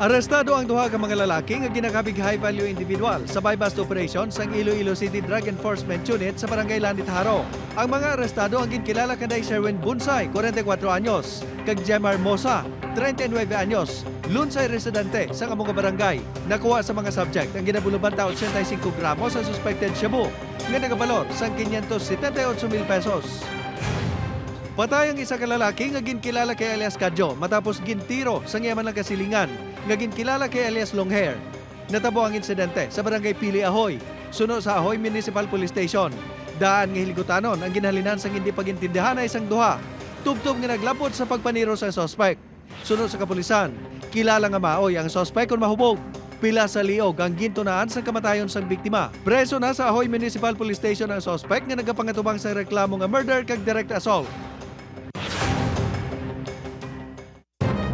Arestado ang duha ka mga lalaki nga ginakabig high-value individual sa buy-bust operation sang Iloilo City Drug Enforcement Unit sa Barangay Landit Haro. Ang mga arestado ang ginkilala kanday Sherwin Bunsay, 44 anyos, kag Jemar Mosa, 39 anyos, lunsay residente sa among barangay. Nakuha sa mga subject ang ginabuluban ta 85 gramos sa suspected shabu nga nagabalor sang 578,000 pesos. Patay ang isa ka lalaki nga ginkilala kay alias Kadyo matapos gintiro sa yaman ng kasilingan nga ginkilala kay alias Longhair. Natabo ang insidente sa barangay Pili Ahoy, suno sa Ahoy Municipal Police Station. Daan nga hilgutanon ang ginhalinan sang hindi pagintindihan na isang duha. Tubtob nga naglapot sa pagpaniro sa suspect. Suno sa kapulisan, kilala nga maoy ang suspect kung mahubog. Pila sa liog ang gintunaan sa kamatayon sang biktima. Preso na sa Ahoy Municipal Police Station ang suspect nga nagapangatubang sa reklamo nga murder kag direct assault.